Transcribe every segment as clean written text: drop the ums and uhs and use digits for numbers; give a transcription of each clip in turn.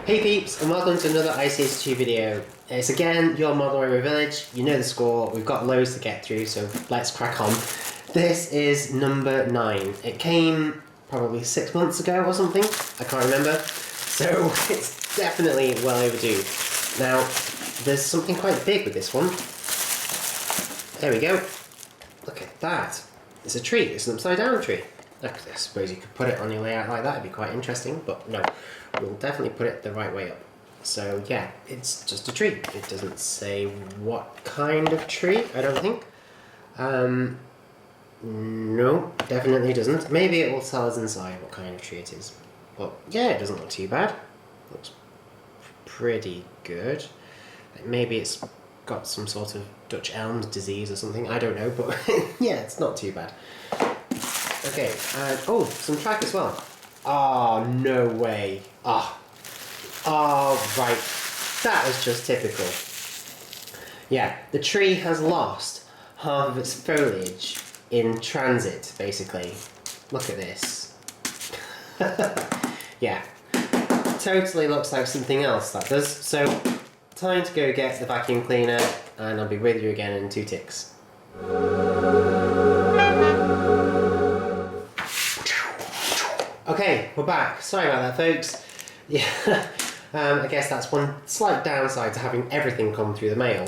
Hey peeps, and welcome to another isrc video. It's again your Model Railway Village. You know the score, we've got loads to get through, so let's crack on. This is number 9. It came probably 6 months ago or something, I can't remember. So it's definitely well overdue. Now, there's something quite big with this one. There we go. Look at that. It's a tree, it's an upside down tree. I suppose you could put it on your layout like that, it'd be quite interesting, but no. We'll definitely put it the right way up. So yeah, it's just a tree. It doesn't say what kind of tree, I don't think. No, definitely doesn't. Maybe it will tell us inside what kind of tree it is. But yeah, it doesn't look too bad. Looks pretty good. Maybe it's got some sort of Dutch elm disease or something, I don't know, but yeah, it's not too bad. Okay, and oh, some track as well. Oh, no way. Oh, right. That was just typical. Yeah, the tree has lost half of its foliage in transit, basically. Look at this. Yeah, totally looks like something else, that does. So, time to go get the vacuum cleaner, and I'll be with you again in 2 ticks. Okay, we're back. Sorry about that, folks. Yeah, I guess that's one slight downside to having everything come through the mail.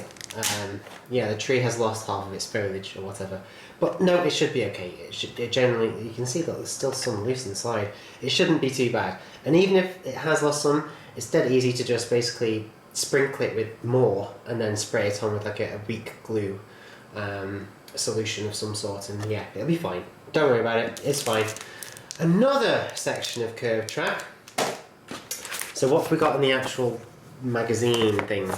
Yeah, the tree has lost half of its foliage or whatever. But no, it should be okay. It generally, you can see that there's still some loose inside. It shouldn't be too bad. And even if it has lost some, it's dead easy to just basically sprinkle it with more and then spray it on with like a weak glue solution of some sort, and yeah, it'll be fine. Don't worry about it, it's fine. Another section of curved track. So what have we got in the actual magazine thing?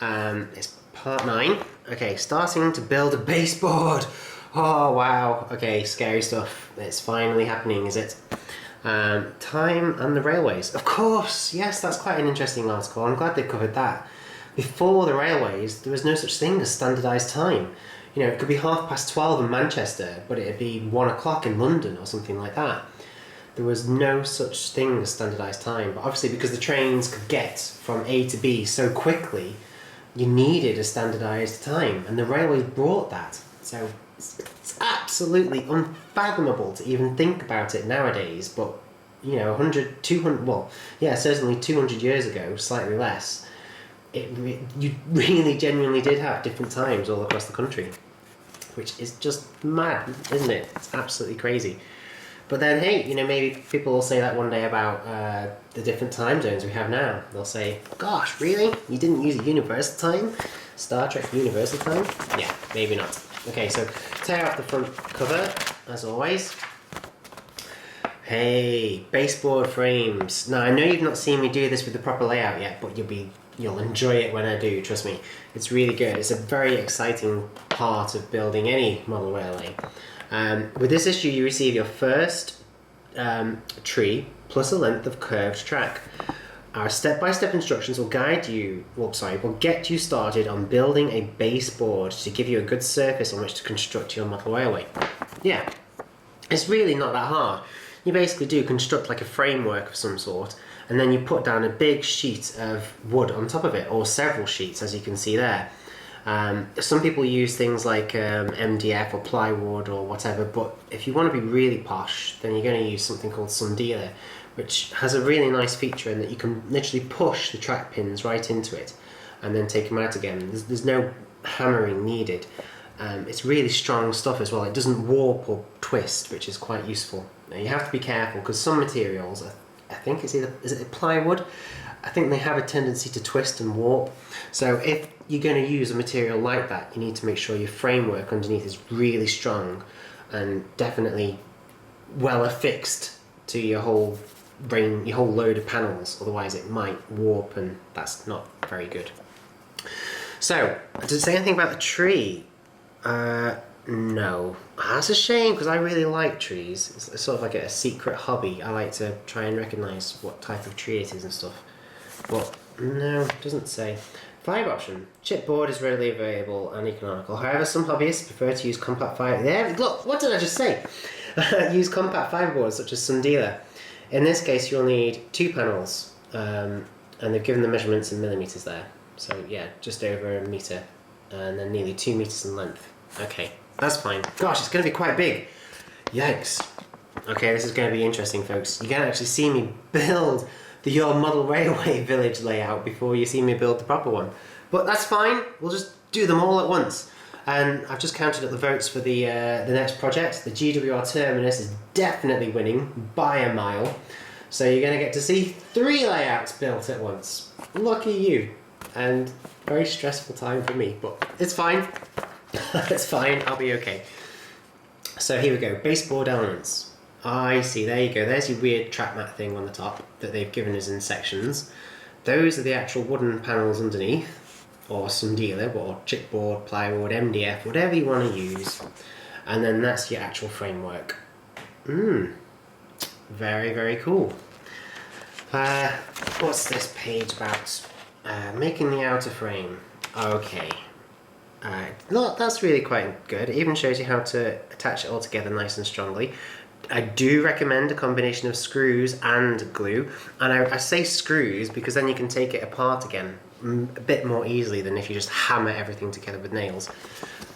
It's part 9. Okay, starting to build a baseboard. Oh wow, okay, scary stuff. It's finally happening, is it? Time and the railways. Of course, yes, that's quite an interesting article. I'm glad they covered that. Before the railways, there was no such thing as standardised time. You know, it could be 12:30 in Manchester, but it'd be 1 o'clock in London or something like that. There was no such thing as standardised time, but obviously because the trains could get from A to B so quickly, you needed a standardised time, and the railways brought that. So it's absolutely unfathomable to even think about it nowadays, but you know, 100, 200, well, yeah, certainly 200 years ago, slightly less, you really genuinely did have different times all across the country, which is just mad, isn't it? It's absolutely crazy. But then, hey, you know, maybe people will say that one day about the different time zones we have now. They'll say, gosh, really? You didn't use a universal time? Star Trek universal time? Yeah, maybe not. Okay, so tear off the front cover, as always. Hey, baseboard frames. Now, I know you've not seen me do this with the proper layout yet, but you'll enjoy it when I do, trust me. It's really good. It's a very exciting part of building any model railway. With this issue, you receive your first tree plus a length of curved track. Our step-by-step instructions will get you started on building a baseboard to give you a good surface on which to construct your model railway. Yeah, it's really not that hard. You basically do construct like a framework of some sort, and then you put down a big sheet of wood on top of it, or several sheets, as you can see there. Some people use things like MDF or plywood or whatever, but if you want to be really posh, then you're going to use something called sundealer, which has a really nice feature in that you can literally push the track pins right into it and then take them out again. There's no hammering needed. It's really strong stuff as well. It doesn't warp or twist, which is quite useful. Now you have to be careful because some materials, I think is it plywood? I think they have a tendency to twist and warp. So if you're going to use a material like that, you need to make sure your framework underneath is really strong and definitely well affixed to your whole load of panels, otherwise it might warp and that's not very good. So, did it say anything about the tree? No. That's a shame because I really like trees. It's sort of like a secret hobby. I like to try and recognise what type of tree it is and stuff. But no, it doesn't say. 5 option. Chipboard is readily available and economical. However, some hobbyists prefer to use compact fibre. There, look, what did I just say? Use compact fibreboards such as sundealer. In this case, you'll need 2 panels, and they've given the measurements in millimetres there. So yeah, just over a metre, and then nearly 2 metres in length. Okay, that's fine. Gosh, it's going to be quite big. Yikes. Okay, this is going to be interesting, folks. You're going to actually see me build your model railway village layout before you see me build the proper one. But that's fine. We'll just do them all at once. And I've just counted up the votes for the next project. The GWR Terminus is definitely winning by a mile. So you're going to get to see 3 layouts built at once. Lucky you. And very stressful time for me, but it's fine. It's fine, I'll be okay. So here we go, baseboard elements. I see, there you go. There's your weird track mat thing on the top that they've given us in sections. Those are the actual wooden panels underneath, or some dealer, or chipboard, plywood, MDF, whatever you want to use. And then that's your actual framework. Very, very cool. What's this page about? Making the outer frame. Okay. Look, that's really quite good. It even shows you how to attach it all together nice and strongly. I do recommend a combination of screws and glue, and I say screws because then you can take it apart again a bit more easily than if you just hammer everything together with nails.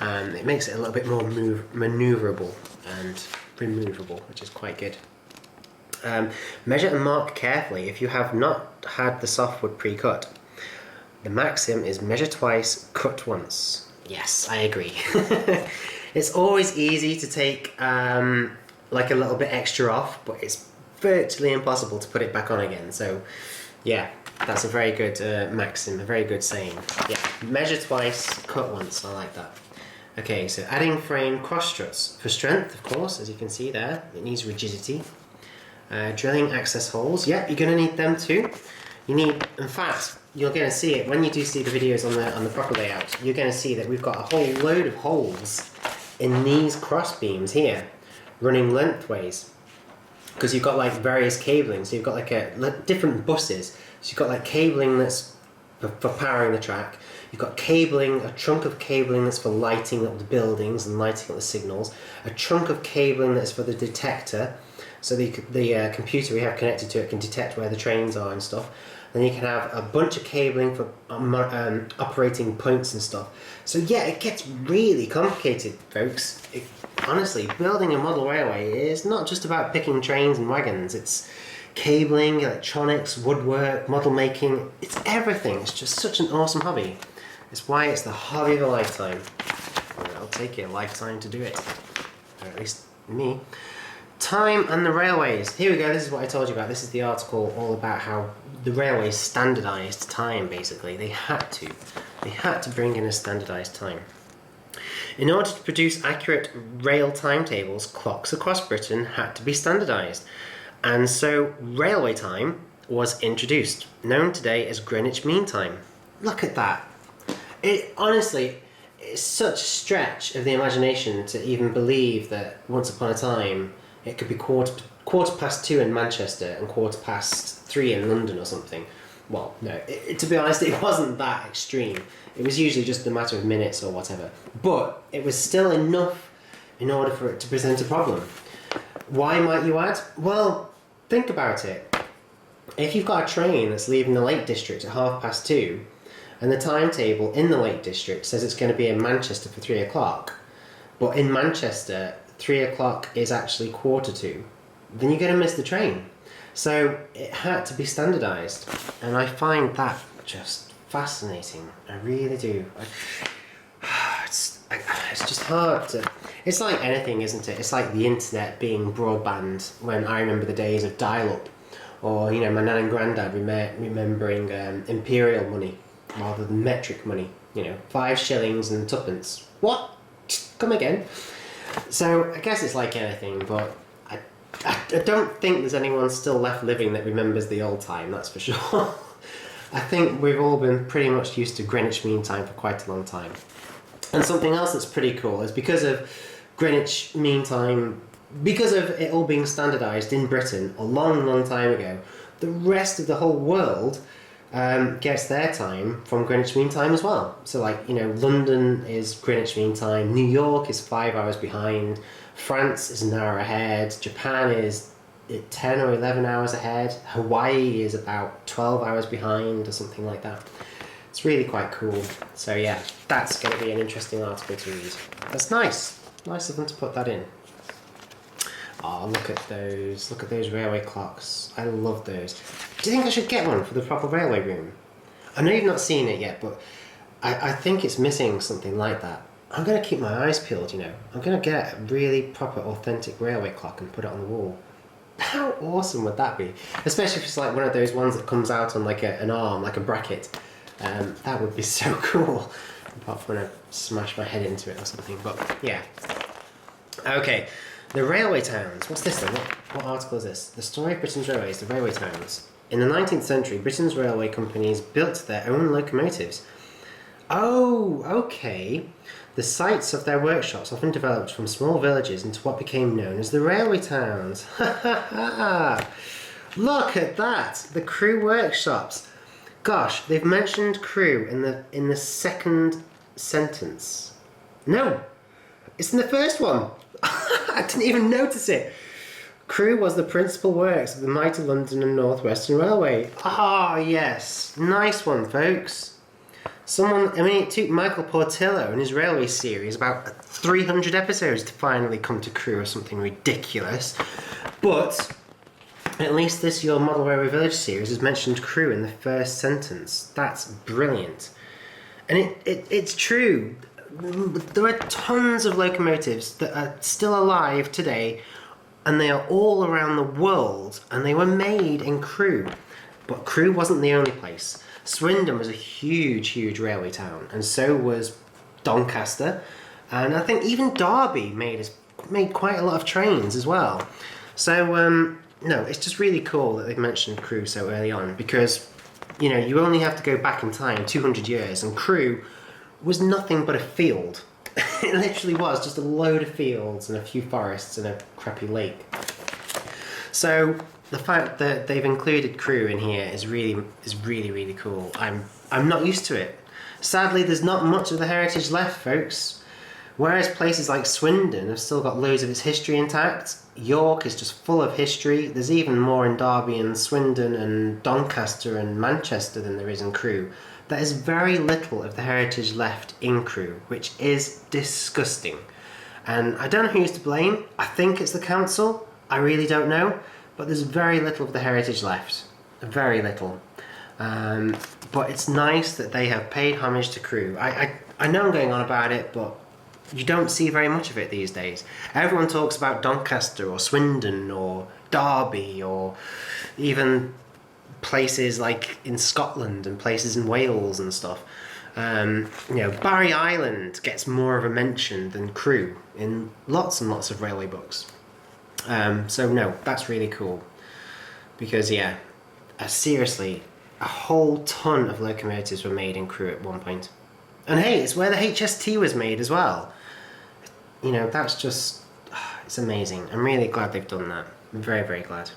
It makes it a little bit more manoeuvrable and removable, which is quite good. Measure and mark carefully if you have not had the softwood pre-cut. The maxim is measure twice, cut once. Yes, I agree. It's always easy to take like a little bit extra off, but it's virtually impossible to put it back on again. So yeah, that's a very good maxim, a very good saying. Yeah, measure twice, cut once. I like that. Okay, so adding frame cross struts. For strength, of course, as you can see there, it needs rigidity. Drilling access holes. Yep, you're going to need them too. You need, in fact, you're going to see it when you do see the videos on the proper layout. You're going to see that we've got a whole load of holes in these cross beams here, running lengthways, because you've got like various cabling. So you've got like different buses. So you've got like cabling that's for powering the track. You've got cabling, a trunk of cabling that's for lighting up the buildings and lighting up the signals. A trunk of cabling that's for the detector. So the computer we have connected to it can detect where the trains are and stuff. Then you can have a bunch of cabling for operating points and stuff. So yeah, it gets really complicated, folks. Honestly, building a model railway is not just about picking trains and wagons. It's cabling, electronics, woodwork, model making. It's everything. It's just such an awesome hobby. It's why it's the hobby of a lifetime. It'll take you a lifetime to do it. Or at least me. Time and the railways. Here we go, this is what I told you about. This is the article all about how the railways standardised time, basically. They had to. They had to bring in a standardised time. In order to produce accurate rail timetables, clocks across Britain had to be standardised. And so railway time was introduced, known today as Greenwich Mean Time. Look at that. It honestly, it's such a stretch of the imagination to even believe that once upon a time it could be quarter past 2 in Manchester and 3:15 in London or something. Well, no, to be honest, it wasn't that extreme. It was usually just a matter of minutes or whatever. But it was still enough in order for it to present a problem. Why, might you add? Well, think about it. If you've got a train that's leaving the Lake District at 2:30, and the timetable in the Lake District says it's going to be in Manchester for 3 o'clock, but in Manchester 3 o'clock is actually 2:45, then you're going to miss the train. So it had to be standardised, and I find that just fascinating. I really do. It's just hard to... It's like anything, isn't it? It's like the internet being broadband when I remember the days of dial-up, or, you know, my nan and granddad remembering imperial money rather than metric money. You know, 5 shillings and 2pence. What? Come again? So I guess it's like anything, but I don't think there's anyone still left living that remembers the old time, that's for sure. I think we've all been pretty much used to Greenwich Mean Time for quite a long time. And something else that's pretty cool is because of Greenwich Mean Time, because of it all being standardised in Britain a long, long time ago, the rest of the whole world gets their time from Greenwich Mean Time as well. So, like, you know, London is Greenwich Mean Time, New York is 5 hours behind, France is an hour ahead, Japan is 10 or 11 hours ahead. Hawaii is about 12 hours behind or something like that. It's really quite cool. So yeah, that's going to be an interesting article to read. That's nice. Nice of them to put that in. Oh, look at those. Look at those railway clocks. I love those. Do you think I should get one for the proper railway room? I know you've not seen it yet, but I think it's missing something like that. I'm going to keep my eyes peeled, you know. I'm going to get a really proper, authentic railway clock and put it on the wall. How awesome would that be? Especially if it's like one of those ones that comes out on like an arm, like a bracket. That would be so cool. Apart from when I smash my head into it or something. But yeah. Okay. The railway towns. What's this then? What article is this? The story of Britain's railways, the railway towns. In the 19th century, Britain's railway companies built their own locomotives. Oh, okay. The sites of their workshops often developed from small villages into what became known as the railway towns. Ha ha ha! Look at that! The Crewe workshops. Gosh, they've mentioned Crewe in the second sentence. No, it's in the first one. I didn't even notice it. Crewe was the principal works of the mighty London and North Western Railway. Ah, yes. Nice one, folks. It took Michael Portillo and his railway series about 300 episodes to finally come to Crewe or something ridiculous. But at least this Your Model Railway Village series has mentioned Crewe in the first sentence. That's brilliant. And it's true. There are tons of locomotives that are still alive today, and they are all around the world, and they were made in Crewe. But Crewe wasn't the only place. Swindon was a huge, huge railway town, and so was Doncaster, and I think even Derby made quite a lot of trains as well. So no, it's just really cool that they've mentioned Crewe so early on, because you only have to go back in time 200 years, and Crewe was nothing but a field. It literally was just a load of fields and a few forests and a crappy lake. So the fact that they've included Crewe in here is really, really cool. I'm not used to it. Sadly, there's not much of the heritage left, folks. Whereas places like Swindon have still got loads of its history intact, York is just full of history. There's even more in Derby and Swindon and Doncaster and Manchester than there is in Crewe. There is very little of the heritage left in Crewe, which is disgusting. And I don't know who's to blame. I think it's the council. I really don't know. But there's very little of the heritage left. Very little. But it's nice that they have paid homage to Crewe. I know I'm going on about it, but you don't see very much of it these days. Everyone talks about Doncaster or Swindon or Derby or even places like in Scotland and places in Wales and stuff. Barry Island gets more of a mention than Crewe in lots and lots of railway books. So no, that's really cool. Because seriously, a whole ton of locomotives were made in Crewe at one point. And hey, it's where the HST was made as well. That's just, it's amazing. I'm really glad they've done that. I'm very, very glad.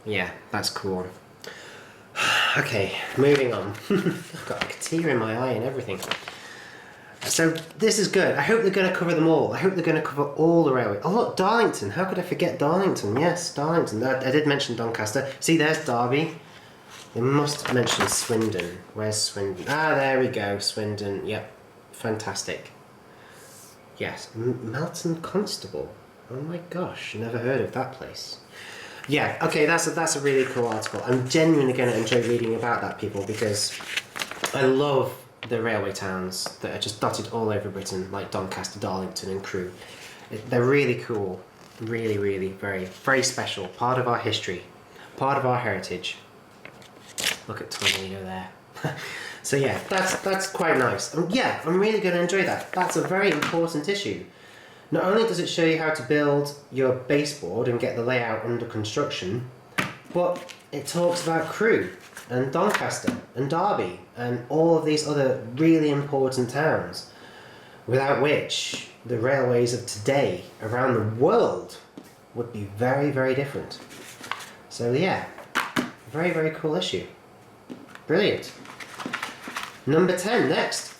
Yeah, that's cool. Okay, moving on. I've got like a tear in my eye and everything. So this is good. I hope they're going to cover them all. I hope they're going to cover all the railway. Oh look, Darlington. How could I forget Darlington? Yes, Darlington. I did mention Doncaster. See, there's Derby. They must mention Swindon. Where's Swindon? Ah, there we go. Swindon. Yep. Fantastic. Yes. Melton Constable. Oh my gosh. Never heard of that place. Yeah, okay, that's a really cool article. I'm genuinely going to enjoy reading about that, people, because I love the railway towns that are just dotted all over Britain, like Doncaster, Darlington and Crewe. They're really cool. Really, really, very, very special. Part of our history. Part of our heritage. Look at Tornado there. So yeah, that's quite nice. Yeah, I'm really going to enjoy that. That's a very important issue. Not only does it show you how to build your baseboard and get the layout under construction, but it talks about Crewe and Doncaster and Derby and all of these other really important towns, without which the railways of today around the world would be very, very different. So yeah, very, very cool issue. Brilliant. Number 10 next.